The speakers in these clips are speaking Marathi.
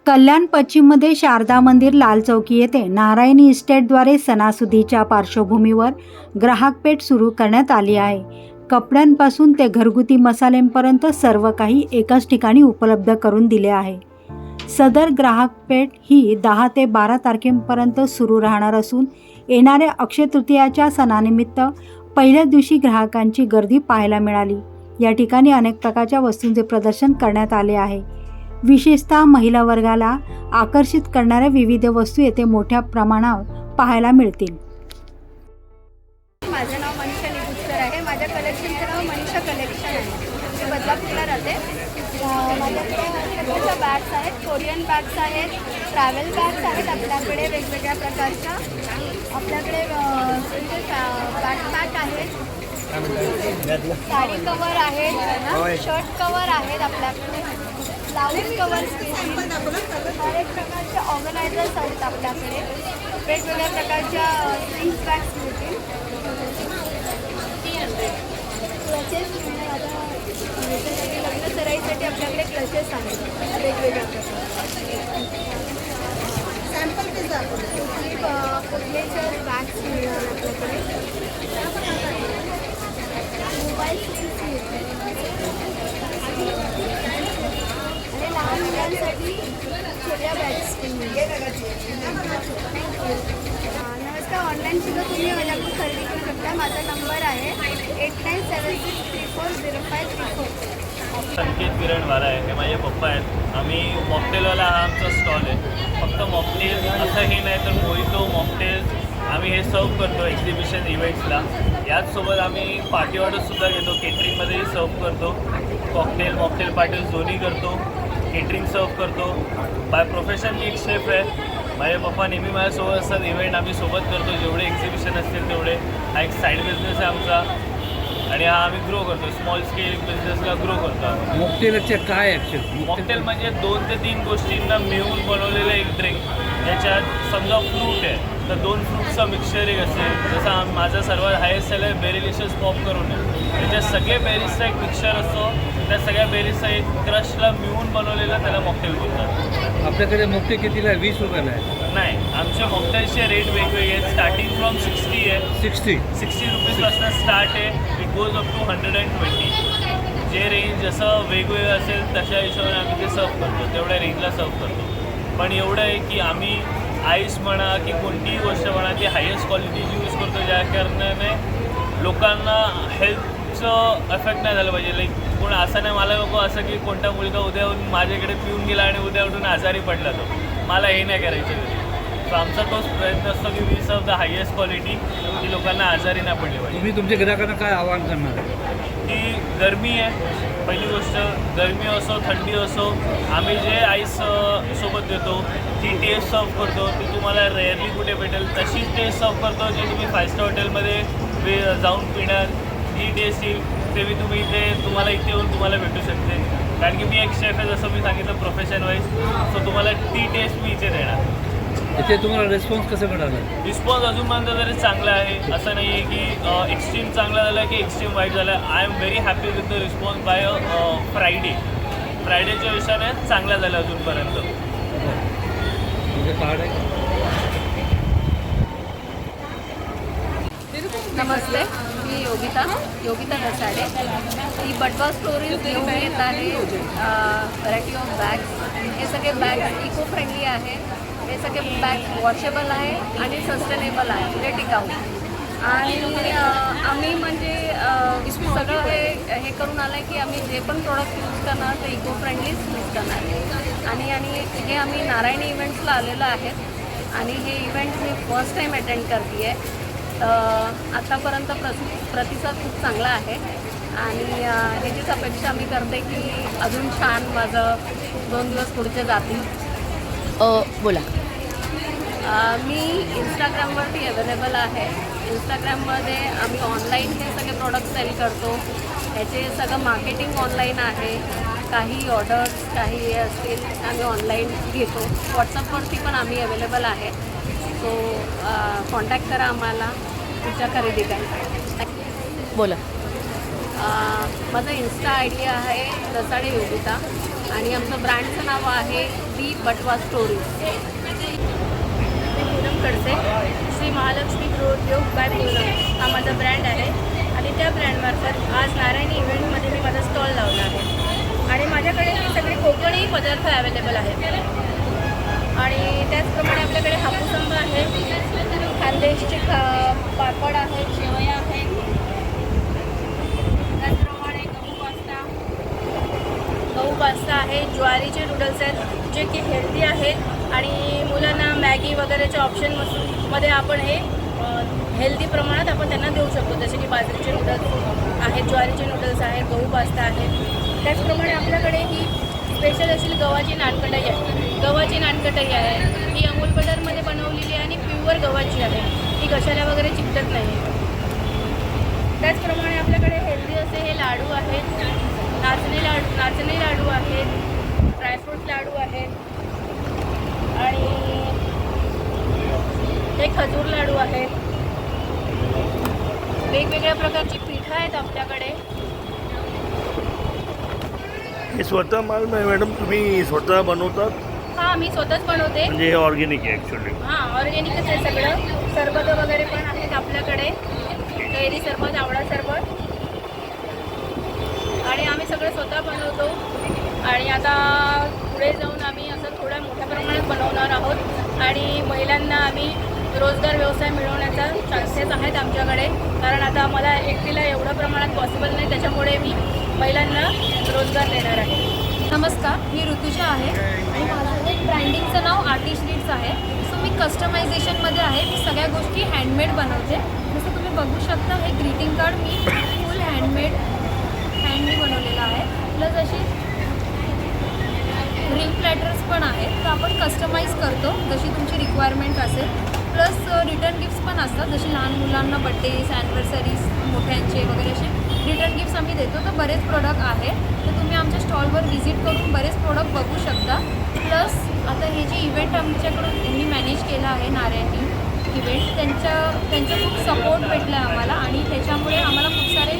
कल्याण पश्चिममध्ये शारदा मंदिर लाल चौकी येथे नारायणी इस्टेटद्वारे सणासुदीच्या पार्श्वभूमीवर ग्राहक पेठ सुरू करण्यात आली आहे. कपड्यांपासून ते घरगुती मसाल्यांपर्यंत सर्व काही एकाच ठिकाणी उपलब्ध करून दिले आहे. सदर ग्राहक पेठ ही 10 ते 12 तारखेपर्यंत सुरू राहणार असून येणाऱ्या अक्षय तृतीयाच्या सणानिमित्त पहिल्या दिवशी ग्राहकांची गर्दी पाहायला मिळाली. या ठिकाणी अनेक प्रकारच्या वस्तूंचे प्रदर्शन करण्यात आले आहे. विशेषतः महिला वर्गाला आकर्षित करणाऱ्या विविध वस्तू येथे मोठ्या प्रमाणावर पाहायला मिळतील. माझं नाव मनीषा निगुस्कर आहे. माझ्या कलेक्शनचं नाव मनीषा कलेक्शन आहे. मी बदलापूरला राहते. माझ्याकडे सगळ्या बॅग्स आहेत, कोरियन बॅग्स आहेत, ट्रॅव्हल बॅग्स आहेत आपल्याकडे वेगवेगळ्या प्रकारच्या. आपल्याकडे बॅकपॅक आहेत, साडी कवर आहेत, शर्ट कवर आहेत, आपल्याकडे ब्लाऊज कवर्स, अनेक प्रकारचे ऑर्गनायझर्स आहेत आपल्याकडे. वेगवेगळ्या प्रकारच्या स्ट्रिंग्स बॅग्स मिळतील. क्लचेस आता लग्न सराईसाठी आपल्याकडे क्लचेस आहेत वेगवेगळ्या प्रकारचे. सॅम्पल पीस कुठलेच्या बॅग्स मिळणार आपल्याकडे. मोबाईल आणि लहान मुलांसाठी छोट्या बॅग्स नमस्कार. ऑनलाईन सुद्धा तुम्ही माझ्याकडून खरेदी करू शकता. माझा नंबर आहे 8976340534. संकेत किरणवाला आहे. हे माझे पप्पा आहेत. आम्ही मॉकटेलवाला हा आमचा स्टॉल आहे. फक्त मॉकटेल असंही नाही तर मोहितो मॉकटेल आम्ही हे सर्व करतो एक्झिबिशन इव्हेंट्सला. याचसोबत आम्ही पार्टी ऑर्डर्ससुद्धा घेतो. केटरिंगमध्येही सर्व करतो. कॉकटेल मॉकटेल पार्टीज दोन्ही करतो. केटरिंग सर्व करतो. बाय प्रोफेशन मी एक शेफ आहे. माझे पप्पा नेहमी माझ्यासोबत असतात. इव्हेंट आम्ही सोबत करतो. जेवढे एक्झिबिशन असतील तेवढे. हा एक साईड बिझनेस आहे आमचा आणि हा आम्ही ग्रो करतो. स्मॉल स्केल बिझनेसला ग्रो करतो. मॉकटेलचे काय ॲक्च्युअली? मॉकटेल म्हणजे 2 ते 3 गोष्टींना मिळून बनवलेलं एक ड्रिंक. याच्यात समजा फ्रूट आहे तर 2 फ्रूटचं मिक्सचर एक असेल. जसं माझा सर्वात हायेस्ट सेलर बेरीलिशियस पॉपकॉर्न आहे. त्याच्यात सगळे बेरीजचा एक मिक्सचर असतो. त्या सगळ्या बेरीजचा एक क्रशला मिळून बनवलेला त्याला मॉकटेल बोलतात. आपल्याकडे मॉकटेल कितीला आहे? 20 रुपयाला आहे? नाही, आमच्या मॉकटेलचे रेट वेगवेगळे आहेत. स्टार्टिंग फ्रॉम 60 आहे. 60 रुपीजपासून स्टार्ट आहे. It goes up to 120. जे रेंज जसं वेगवेगळं असेल तशा हिशोबाने आम्ही ते सर्व करतो. तेवढ्या रेंजला सर्व करतो. पण एवढं आहे की आम्ही आईस म्हणा की कोणतीही गोष्ट म्हणा ती हायेस्ट क्वालिटीची यूज करतो. ज्या कारणाने लोकांना हेल्थचं इफेक्ट नाही झालं पाहिजे. लाईक कोण असं नाही मला नको असं की कोणता मुलगा उद्या माझ्याकडे पिऊन गेला आणि उद्या उठून आजारी पडला. तो मला हे नाही करायचं. तर आमचा तोच प्रयत्न असतो की we serve the highest quality की लोकांना आजारी नाही पडली पाहिजे. तुम्ही तुमच्या ग्राहकांना काय आवाहन करणार आहे? की गरमी आहे. पहिली गोष्ट गरमी असो थंडी असो आम्ही जे आईस सोबत देतो ती टेस्ट सर्व करतो. ती तुम्हाला रेअरली कुठे भेटेल तशीच टेस्ट सर्व करतो. जी तुम्ही 5 स्टार हॉटेलमध्ये जाऊन पिणार जी टेस्ट येईल ते मी तुम्ही इथे तुम्हाला इथे येऊन तुम्हाला भेटू शकते. कारण की मी एक शेफ आहे जसं मी सांगितलं प्रोफेशन वाईज. सो तुम्हाला ती टेस्ट मी इथे देणार. इथे तुम्हाला रिस्पॉन्स कसं मिळाला? रिस्पॉन्स अजूनपर्यंत तरी चांगला आहे. असं नाही आहे की एक्स्ट्रीम चांगला झाला आहे की एक्स्ट्रीम वाईट झाला आहे. I am very happy with the response by फ्रायडेच्या विषयाने चांगला झाला अजूनपर्यंत. कार्ड आहे? नमस्ते, मी योगिता नसाडे. ही बटवा स्टोरीज घेऊन येत आहे. Variety of bags. हे सगळे बॅग्स इको फ्रेंडली आहे. हे सगळे बॅग वॉशेबल आहे आणि सस्टेनेबल आहे. म्हणजे टिकाऊ. आणि आम्ही म्हणजे सगळं हे करून आलं आहे की आम्ही जे पण प्रोडक्ट यूज करणार ते इको फ्रेंडलीच यूज करणार. आणि हे आम्ही नारायणी इव्हेंट्सला आलेलो आहेत आणि हे इव्हेंट मी फर्स्ट टाईम अटेंड करते आहे. आत्तापर्यंत प्रतिसाद खूप चांगला आहे आणि ह्याचीच अपेक्षा मी करते की अजून छान माझं 2 दिवस पुढचे जातील. बोला. मी इंस्टाग्रामवरती अवेलेबल आहे. इंस्टाग्राममध्ये आम्ही ऑनलाईन हे सगळे प्रोडक्ट सेल करतो. ह्याचे सगळं मार्केटिंग ऑनलाईन आहे. काही ऑर्डर्स काही असतील आम्ही ऑनलाईन घेतो. व्हॉट्सअपवरती पण आम्ही अवेलेबल आहे. सो कॉन्टॅक्ट करा आम्हाला तुमच्या खरेदी करायला. बोला. माझा इन्स्टा आय डी आहे नसाडे योगिता. आणि आमचं ब्रँडचं नाव आहे दी बटवा स्टोरीज. पूनम खडसे, श्री महालक्ष्मी गृहोद्योग बाय पूनम हा माझा ब्रँड आहे आणि त्या ब्रँडमार्फत आज नारायणी इव्हेंटमध्ये मी माझा स्टॉल लावला आहे आणि माझ्याकडे हे सगळे कोकणी पदार्थ अवेलेबल आहेत आणि त्याचप्रमाणे आपल्याकडे हापूस आंबा आहे, खानदेशचे पापड आहेत, शेवया आहेत, त्याचप्रमाणे गहू पास्ता आहे, ज्वारीचे नूडल्स आहेत जे की हेल्दी आहेत आणि मुलांना मॅगी वगैरेच्या ऑप्शनमध्ये आपण हे हेल्दी प्रमाणात आपण त्यांना देऊ शकतो. जसे की बाजरीचे नूडल्स आहेत, ज्वारीचे नूडल्स आहेत, गहू पास्ता आहे. त्याचप्रमाणे आपल्याकडे ही स्पेशल अशी गव्हाची नानकटाई आहे. गव्हाची नानकटाई आहे ही अमूल बटरमध्ये बनवलेली आहे आणि प्युअर गव्हाची आहे, ही घशाला वगैरे चिकटत नाही. त्याचप्रमाणे आपल्याकडे हेल्दी असे हे लाडू आहेत, नाचणी लाडू आहेत, ड्रायफ्रूट लाडू आहेत आणि हे खजूर लाडू आहेत. वेगवेगळ्या प्रकारची पिठं आहेत आपल्याकडे. हे स्वतः माल मॅडम तुम्ही स्वतः बनवतात? हां, मी स्वतःच बनवते. म्हणजे हे ऑर्गॅनिक आहे ॲक्च्युली? हां, ऑर्गॅनिकच आहे सगळं. सरबत वगैरे पण आहेत आपल्याकडे, कैरी सरबत, आवळा सरबत आणि आम्ही सगळं स्वतः बनवतो आणि आता पुढे जाऊन आम्ही असं थोड्या मोठ्या प्रमाणात बनवणार आहोत आणि महिलांना आम्ही रोजगार व्यवसाय मिळवण्याचा चान्सेस आहेत आमच्याकडे, कारण आता मला एकटीला एवढं प्रमाणात पॉसिबल नाही, त्याच्यामुळे मी महिलांना रोजगार देणार आहे. नमस्कार, मी ऋतुजा आहे आणि माझं एक ब्रँडिंगचं नाव आर्टिश्रीट्स आहे. सो मी कस्टमायझेशनमध्ये आहे, मी सगळ्या गोष्टी हँडमेड बनवते. जसं तुम्ही बघू शकता हे ग्रीटिंग कार्ड मी फुल हँडनी बनवलेलं आहे. प्लस अशी रिंग प्लॅटर्स पण आहेत, तर आपण कस्टमाइज करतो जशी तुमची रिक्वायरमेंट असेल. प्लस रिटर्न गिफ्ट्स पण असतात, जशी लहान मुलांना बड्डेज, ॲनिव्हर्सरीज, मोठ्यांचे वगैरे असे रिटर्न गिफ्ट्स आम्ही देतो. तर बरेच प्रोडक्ट आहेत, तर तुम्ही आमच्या स्टॉलवर व्हिजिट करून बरेच प्रोडक्ट बघू शकता. प्लस आता हे जे इव्हेंट आमच्याकडून यांनी मॅनेज केलं आहे, नारायणी इव्हेंट, त्यांचा खूप सपोर्ट भेटला आहे आम्हाला आणि त्याच्यामुळे आम्हाला खूप सारे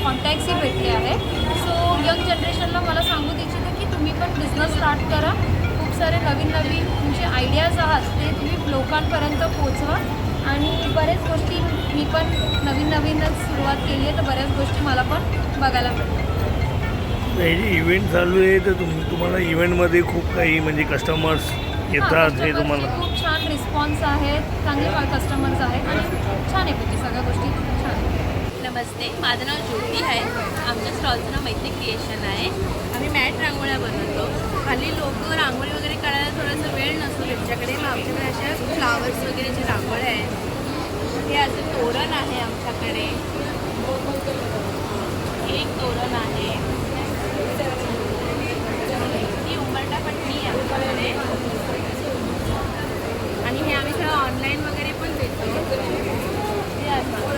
कॉन्टॅक्ट्सही भेटले आहेत. सो यंग जनरेशनला मला सांगू इच्छिते की तुम्ही पण बिझनेस स्टार्ट करा. खूप सारे नवीन तुमचे आयडियाज आहात ते तुम्ही लोकांपर्यंत पोचवा आणि बऱ्याच गोष्टी मी पण नवीनच सुरुवात केली आहे, तर बऱ्याच गोष्टी मला पण बघायला मिळतात. हे जे इव्हेंट चालू आहे तर तुम्हाला इव्हेंटमध्ये खूप काही म्हणजे कस्टमर्स येतात, हे तुम्हाला खूप छान रिस्पॉन्स आहे, चांगले कस्टमर्स आहेत आणि छान आहे पैकी सगळ्या गोष्टी छान आहेत. नमस्ते, माझं नाव ज्योती आहे. आमच्या स्टॉलचं नाव मैत्री क्रिएशन आहे. आम्ही मॅट रांगोळ्या बनवतो. हल्ली लोक रांगोळी वगैरे करायला थोडासा वेळ नसतो त्यांच्याकडे, मग आमच्याकडे अशा फ्लावर्स वगैरेचे रांगोळ्या आहेत. हे असं तोरण आहे आमच्याकडे, एक तोरण आहे, ही उंबरठापट्टी आहे आमच्याकडे आणि हे आम्ही सगळं ऑनलाईन वगैरे पण देतो. हे असं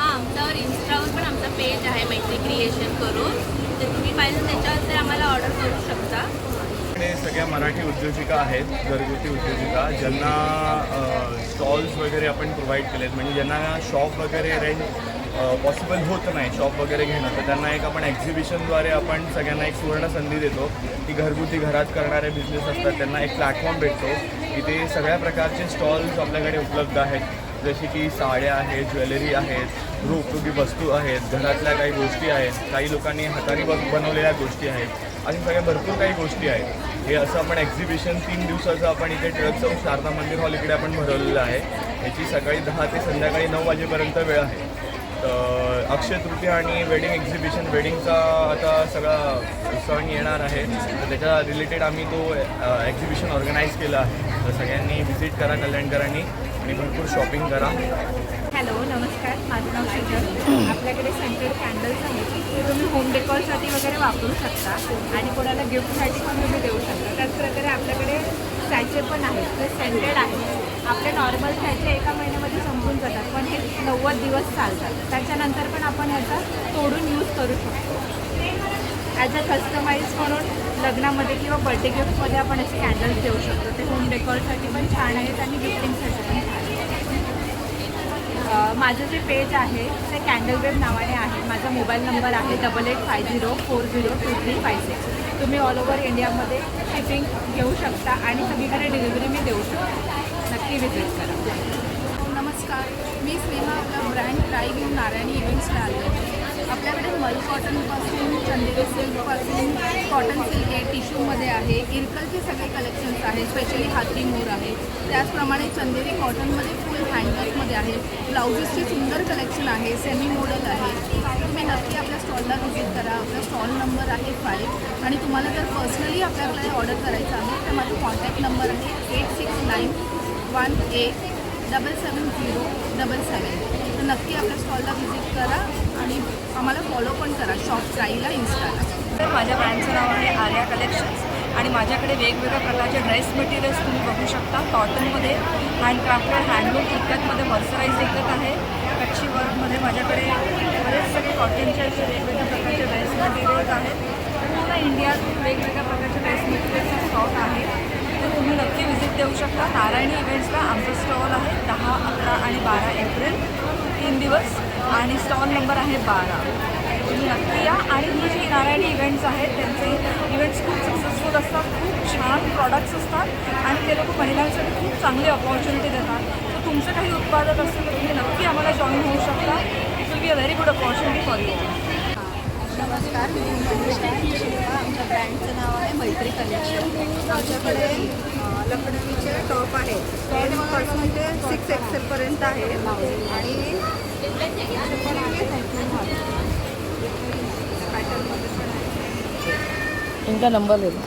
आमच्यावर इन्स्टावर पण आमचा पेज आहे मैत्री क्रिएशन करून, तर तुम्ही पाहिजे त्याच्यावर ते आम्हाला ऑर्डर करू शकता. सगळ्या मराठी उद्योजिका आहेत, घरगुती उद्योजिका, ज्यांना स्टॉल्स वगैरे आपण प्रोव्हाइड केलेत, म्हणजे ज्यांना शॉप वगैरे रेंट पॉसिबल होत नाही शॉप वगैरे घेणं, तर त्यांना एक आपण एक्झिबिशनद्वारे आपण सगळ्यांना एक सुवर्ण संधी देतो की घरगुती घरात करणारे बिझनेस असतात त्यांना एक प्लॅटफॉर्म भेटतो. इथे सगळ्या प्रकारचे स्टॉल्स आपल्याकडे उपलब्ध आहेत, जसे की साड्या आहेत, ज्वेलरी आहेत, गृहोपयोगी वस्तू आहेत, घरातल्या काही गोष्टी आहेत, काही लोकांनी हाताने बनवलेल्या गोष्टी आहेत, अशा सगळ्या भरपूर काही गोष्टी आहेत. हे असं आपण एक्झिबिशन 3 दिवसाचं आपण इथे टिळक चौक शारदा मंदिर हॉल इकडे आपण भरवलेलं आहे. याची सकाळी 10 ते संध्याकाळी 9 वाजेपर्यंत वेळ आहे. तर अक्षय तृतीया आणि वेडिंग एक्झिबिशन, वेडिंगचा आता सगळा सण येणार आहे, तर त्याच्या रिलेटेड आम्ही तो एक्झिबिशन ऑर्गनाईज केला आहे. तर सगळ्यांनी व्हिजिट करा कल्याणकरांनी आणि भरपूर शॉपिंग करा. हॅलो, नमस्कार, माझं नाव शीतल. आपल्याकडे सेंटेड कॅन्डल्स आहेत, ते तुम्ही होम डेकोरसाठी वगैरे वापरू शकता आणि कोणाला गिफ्टसाठी पण तुम्ही देऊ शकता. त्याचप्रकारे आपल्याकडे सॅचे पण आहेत, ते सेंटेड आहेत. आपले नॉर्मल सॅचे एका महिन्यामध्ये संपून जातात, पण हे 90 दिवस चालतात. त्याच्यानंतर पण आपण ह्याचा तोडून यूज करू शकतो. ॲज अ कस्टमाइज म्हणून लग्नामध्ये किंवा बर्थडे गिफ्टमध्ये आपण असे कॅन्डल्स देऊ शकतो. ते होम डेकोरसाठी पण छान आहेत आणि गिफ्टिंगसाठी पण छान आहेत. माझं जे पेज आहे ते कॅन्डल वेब नावाने आहे. माझा मोबाईल नंबर आहे 8850402356. तुम्ही ऑल ओव्हर इंडियामध्ये शिपिंग घेऊ शकता आणि सगळीकडे डिलिव्हरी मी देऊ शकते. नक्की विजिट करा. नमस्कार, मी स्नेहा आपला ब्रँड ट्राय घेऊन नारायणी इव्हेंट्सला आले. आपल्याकडे मल कॉटनपासून चंदेरी सिल्कपासून कॉटन सिल्क आहे, टिश्यूमध्ये आहे, इरकलचे सगळे कलेक्शन्स आहे, स्पेशली हाती मोर आहे. त्याचप्रमाणे चंदेरी कॉटनमध्ये फुल हँडवर्कमध्ये आहे. ब्लाउजेसची सुंदर कलेक्शन आहे, सेमी मॉडल आहे. तुम्ही नक्की आपल्या स्टॉलला व्हिजिट करा. आपला स्टॉल नंबर आहे 5 आणि तुम्हाला जर पर्सनली आपल्याकडे ऑर्डर करायचं आहे तर माझा कॉन्टॅक्ट नंबर आहे 8691187077. तर नक्की आपल्या स्टॉलला व्हिजिट करा आणि आम्हाला फॉलो पण करा शॉप ट्राईला इन्स्टाला. तर माझ्या ब्रँडचं नाव आहे आर्या कलेक्शन्स आणि माझ्याकडे वेगवेगळ्या प्रकारचे ड्रेस मटेरियल्स तुम्ही बघू शकता. कॉटनमध्ये, हँडक्राफ्टेड, हँडलूम इकतमध्ये, मर्सराईज इकत आहे, कच्ची वर्कमध्ये माझ्याकडे बरेच सगळे कॉटनचे असे वेगवेगळ्या प्रकारचे ड्रेस मटेरियल्स आहेत. पूर्ण इंडियात वेगवेगळ्या प्रकारचे ड्रेस मटेरियल्सचा स्टॉक आहे. तर तुम्ही नक्की व्हिजिट देऊ शकता. नारायणी इव्हेंट्सला आमचा स्टॉल आहे 10, 11 आणि 12 एप्रिल 3 दिवस आणि स्टॉल नंबर आहे 12. तुम्ही नक्की या. आणि ही जी नारायणी इव्हेंट्स आहेत त्यांचे इव्हेंट्स खूप सक्सेसफुल असतात, खूप छान प्रॉडक्ट्स असतात आणि ते लोक महिलांसाठी खूप चांगली अपॉर्च्युनिटी देतात. तर तुमचं काही उत्पादक असेल तर तुम्ही नक्की आम्हाला जॉईन होऊ शकता. It will be a very good opportunity for you. नमस्कार, मी मनीषा शिल्पा. आमच्या ब्रँडचं नाव आहे मैत्री कलेक्शन. आमच्याकडे लखनवीचे टॉप आहेत. 10पासून ते 6 XL आहे आणि पॅटर्नमध्ये पण आहे. तुमचा नंबर देतो.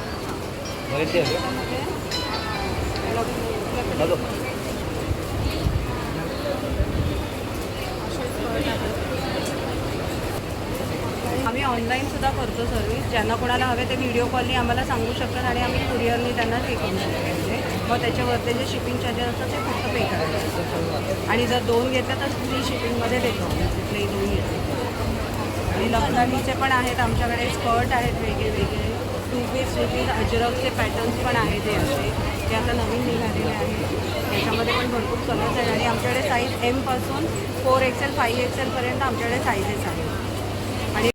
आम्ही ऑनलाईनसुद्धा करतो सर्व्हिस. ज्यांना कोणाला हवे ते व्हिडिओ कॉलनी आम्हाला सांगू शकतात आणि आम्ही कुरिअरनी त्यांना पे करू शकतो. मग त्याच्यावरती जे शिपिंग चार्जेस असतात ते फक्त पे करायचे असतात आणि जर 2 घेतलं तर फ्री शिपिंगमध्ये देतो आम्ही. कुठलेही 2 घेतले आणि लखनवीचे पण आहेत आमच्याकडे. स्कर्ट आहेत वेगळे 2 पीस 3 पीस अजरकचे पॅटर्न्स पण आहेत. ते असे ते आता नवीन निघालेले आहेत. त्याच्यामध्ये पण भरपूर कलर्स आहेत आणि आमच्याकडे साईज M पासून 4 XL 5 XL आमच्याकडे साईजेस आहेत.